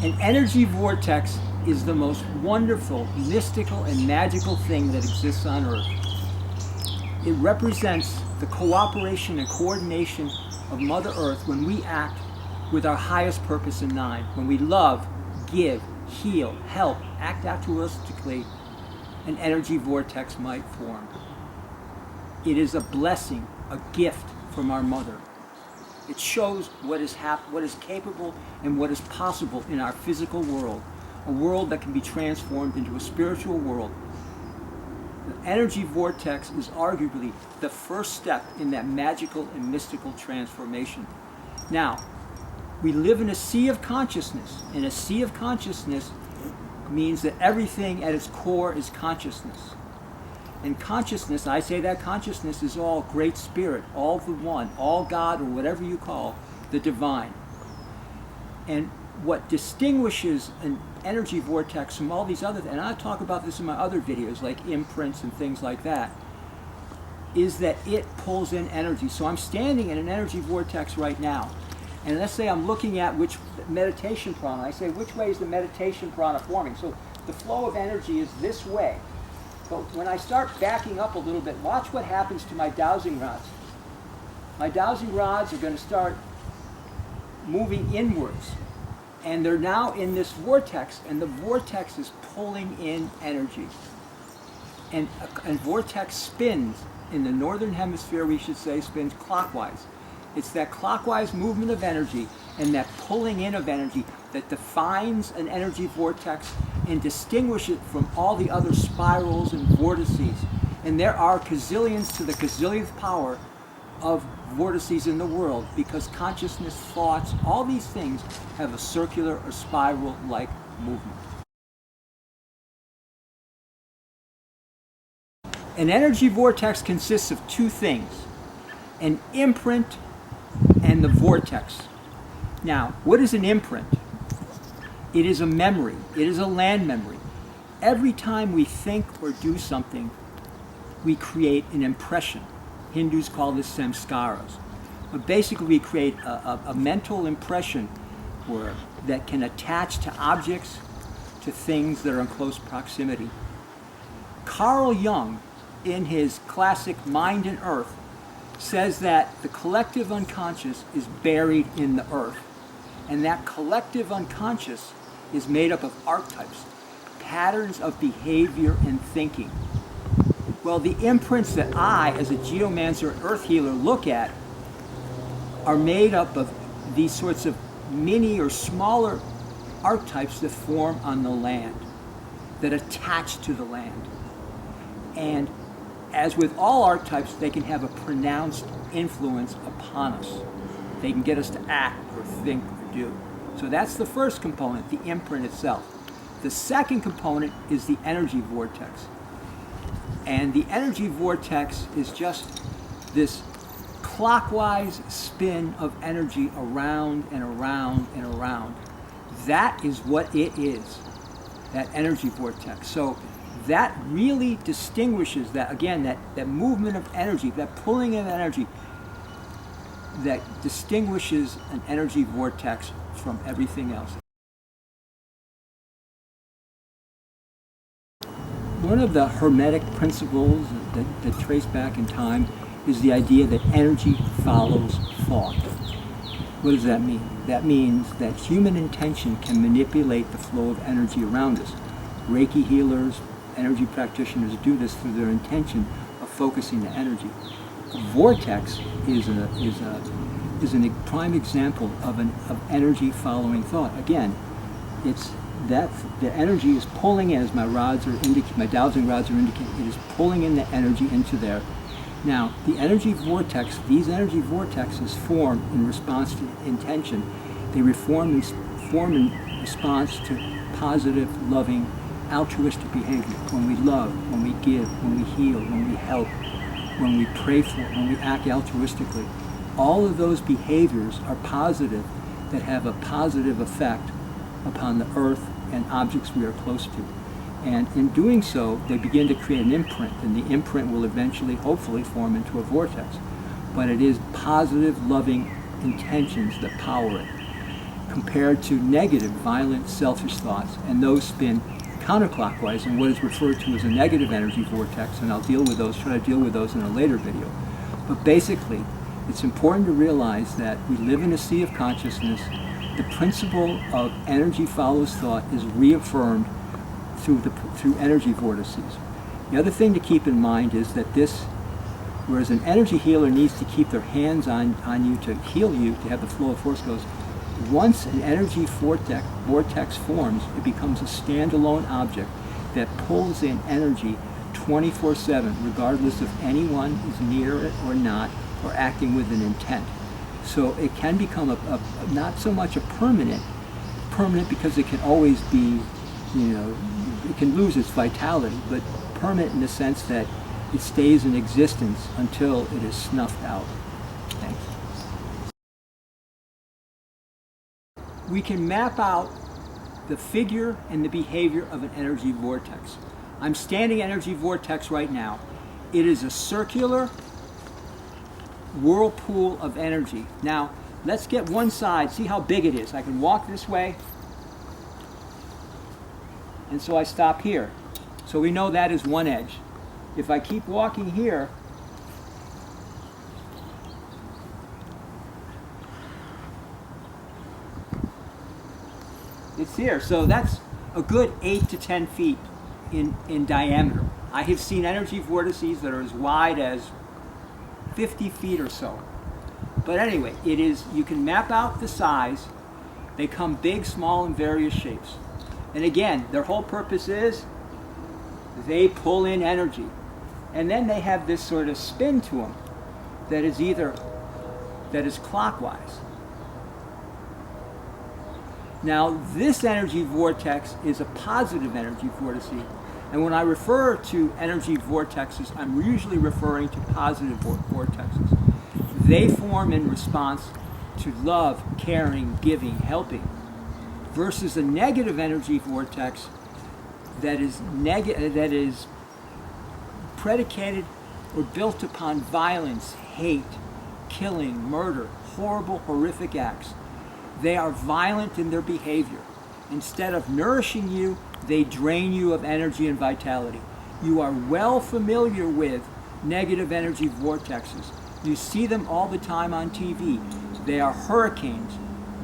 An energy vortex is the most wonderful, mystical, and magical thing that exists on Earth. It represents the cooperation and coordination of Mother Earth when we act with our highest purpose in mind. When we love, give, heal, help, act altruistically, an energy vortex might form. It is a blessing, a gift from our Mother. It shows what is capable and what is possible in our physical world, a world that can be transformed into a spiritual world. The energy vortex is arguably the first step in that magical and mystical transformation. Now, we live in a sea of consciousness, and a sea of consciousness means that everything at its core is consciousness. And consciousness, I say that consciousness is all great spirit, all the one, all God, or whatever you call the divine. And what distinguishes an energy vortex from all these other, and I talk about this in my other videos, like imprints and things like that, is that it pulls in energy. So I'm standing in an energy vortex right now. And let's say I'm looking at which meditation prana. I say, which way is the meditation prana forming? So the flow of energy is this way. But when I start backing up a little bit, watch what happens to my dowsing rods. My dowsing rods are going to start moving inwards. And they're now in this vortex, and the vortex is pulling in energy. And a vortex spins, in the northern hemisphere we should say, spins clockwise. It's that clockwise movement of energy and that pulling in of energy that defines an energy vortex and distinguishes it from all the other spirals and vortices. And there are gazillions to the gazillionth power of vortices in the world, because consciousness, thoughts, all these things have a circular or spiral-like movement. An energy vortex consists of two things: an imprint and the vortex. Now, what is an imprint? It is a memory. It is a land memory. Every time we think or do something, we create an impression. Hindus call this samskaras. But basically we create a mental impression that can attach to objects, to things that are in close proximity. Carl Jung, in his classic Mind and Earth, says that the collective unconscious is buried in the earth. And that collective unconscious is made up of archetypes, patterns of behavior and thinking. Well, the imprints that I, as a Geomancer and Earth Healer, look at are made up of these sorts of mini or smaller archetypes that form on the land, that attach to the land. And as with all archetypes, they can have a pronounced influence upon us. They can get us to act or think or do. So that's the first component, the imprint itself. The second component is the energy vortex. And the energy vortex is just this clockwise spin of energy around and around and around. That is what it is, that energy vortex. So that really distinguishes that, again, that movement of energy, that pulling of energy, that distinguishes an energy vortex from everything else. One of the Hermetic principles that trace back in time is the idea that energy follows thought. What does that mean? That means that human intention can manipulate the flow of energy around us. Reiki healers, energy practitioners do this through their intention of focusing the energy. A vortex is a prime example of energy following thought. Again, it's that the energy is pulling in, as my dowsing rods are indicating, it is pulling in the energy into there. Now, the energy vortex, these energy vortexes form in response to intention. They form in response to positive, loving, altruistic behavior. When we love, when we give, when we heal, when we help, when we pray for, when we act altruistically. All of those behaviors are positive, that have a positive effect upon the earth and objects we are close to. And in doing so, they begin to create an imprint, and the imprint will eventually, hopefully, form into a vortex. But it is positive, loving intentions that power it. compared to negative, violent, selfish thoughts, and those spin counterclockwise in what is referred to as a negative energy vortex, and I'll try to deal with those in a later video. But basically, it's important to realize that we live in a sea of consciousness. The principle of energy follows thought is reaffirmed through energy vortices. The other thing to keep in mind is that whereas an energy healer needs to keep their hands on you to heal you, to have the flow of force goes, once an energy vortex forms, it becomes a standalone object that pulls in energy 24/7, regardless if anyone is near it or not, or acting with an intent. So it can become not so much a permanent because it can always be, it can lose its vitality, but permanent in the sense that it stays in existence until it is snuffed out. Thanks. We can map out the figure and the behavior of an energy vortex. I'm standing energy vortex right now. It is a circular whirlpool of energy. Now, let's get one side, see how big it is. I can walk this way, and so I stop here. So we know that is one edge. If I keep walking here, it's here. So that's a good 8 to 10 feet in diameter. I have seen energy vortices that are as wide as 50 feet or so. But anyway, you can map out the size. They come big, small, and various shapes. And again, their whole purpose is they pull in energy. And then they have this sort of spin to them that is clockwise. Now, this energy vortex is a positive energy vortex. And when I refer to energy vortexes, I'm usually referring to positive vortexes. They form in response to love, caring, giving, helping, versus a negative energy vortex that is predicated or built upon violence, hate, killing, murder, horrible, horrific acts. They are violent in their behavior. Instead of nourishing you, they drain you of energy and vitality. You are well familiar with negative energy vortexes. You see them all the time on TV. They are hurricanes,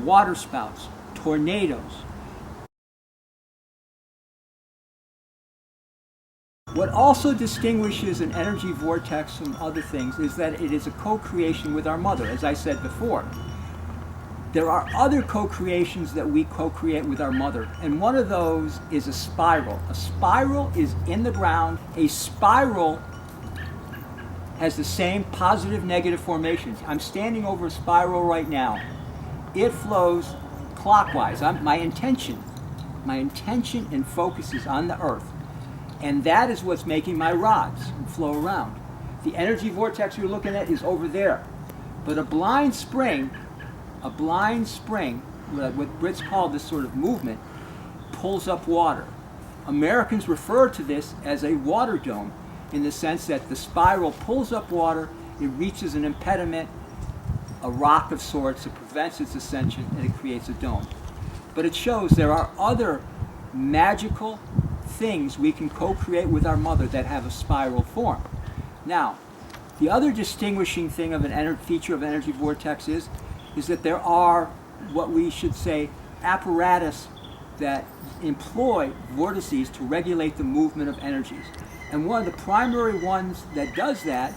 water spouts, tornadoes. What also distinguishes an energy vortex from other things is that it is a co-creation with our mother, as I said before. There are other co-creations that we co-create with our mother, and one of those is a spiral. A spiral is in the ground. A spiral has the same positive, negative formations. I'm standing over a spiral right now. It flows clockwise. My intention and focus is on the earth, and that is what's making my rods flow around. The energy vortex you're looking at is over there, but a blind spring, what Brits call this sort of movement, pulls up water. Americans refer to this as a water dome, in the sense that the spiral pulls up water, it reaches an impediment, a rock of sorts, it prevents its ascension, and it creates a dome. But it shows there are other magical things we can co-create with our mother that have a spiral form. Now, the other distinguishing thing of feature of energy vortex is that there are what we should say apparatus that employ vortices to regulate the movement of energies. And one of the primary ones that does that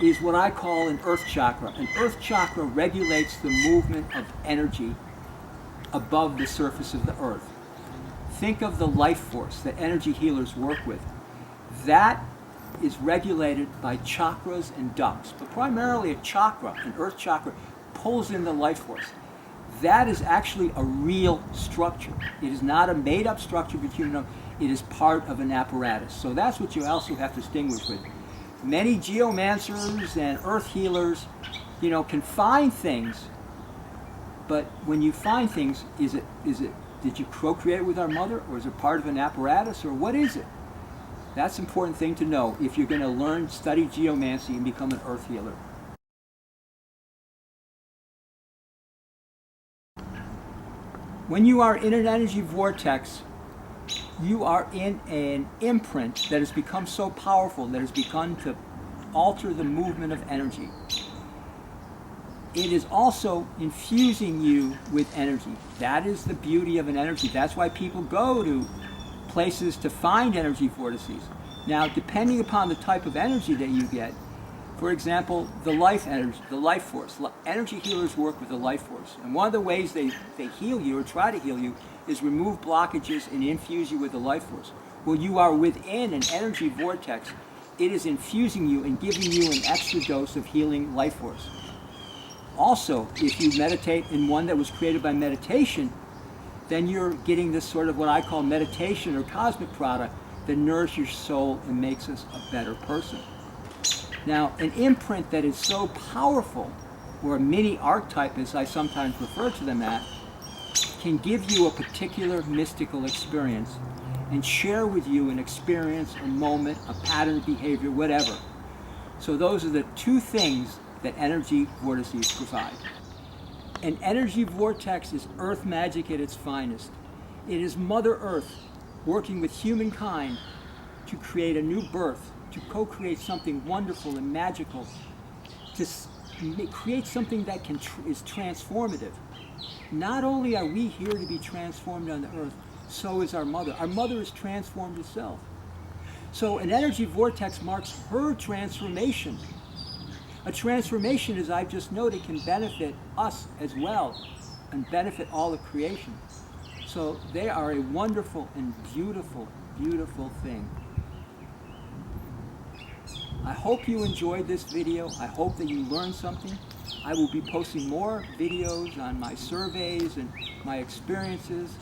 is what I call an earth chakra. An earth chakra regulates the movement of energy above the surface of the earth. Think of the life force that energy healers work with. That is regulated by chakras and ducts, but primarily a chakra, an earth chakra, pulls in the life force. That is actually a real structure. It is not a made-up structure, but it is part of an apparatus. So that's what you also have to distinguish with. Many geomancers and earth healers, can find things, but when you find things, did you procreate with our mother, or is it part of an apparatus, or what is it? That's an important thing to know if you're going to study geomancy and become an earth healer. When you are in an energy vortex, you are in an imprint that has become so powerful that has begun to alter the movement of energy. It is also infusing you with energy. That is the beauty of an energy. That's why people go to places to find energy vortices. Now, depending upon the type of energy that you get, for example, the life energy, the life force. Energy healers work with the life force. And one of the ways they heal you or try to heal you is remove blockages and infuse you with the life force. Well, you are within an energy vortex. It is infusing you and giving you an extra dose of healing life force. Also, if you meditate in one that was created by meditation, then you're getting this sort of what I call meditation or cosmic product that nourishes your soul and makes us a better person. Now, an imprint that is so powerful, or a mini archetype as I sometimes refer to them at, can give you a particular mystical experience and share with you an experience, a moment, a pattern of behavior, whatever. So those are the two things that energy vortices provide. An energy vortex is earth magic at its finest. It is Mother Earth working with humankind to create a new birth, to co-create something wonderful and magical, to create something that is transformative. Not only are we here to be transformed on the earth, so is our mother. Our mother is transformed herself. So an energy vortex marks her transformation. A transformation, as I've just noted, can benefit us as well and benefit all of creation. So they are a wonderful and beautiful, beautiful thing. I hope you enjoyed this video. I hope that you learned something. I will be posting more videos on my surveys and my experiences.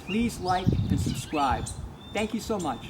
Please like and subscribe. Thank you so much.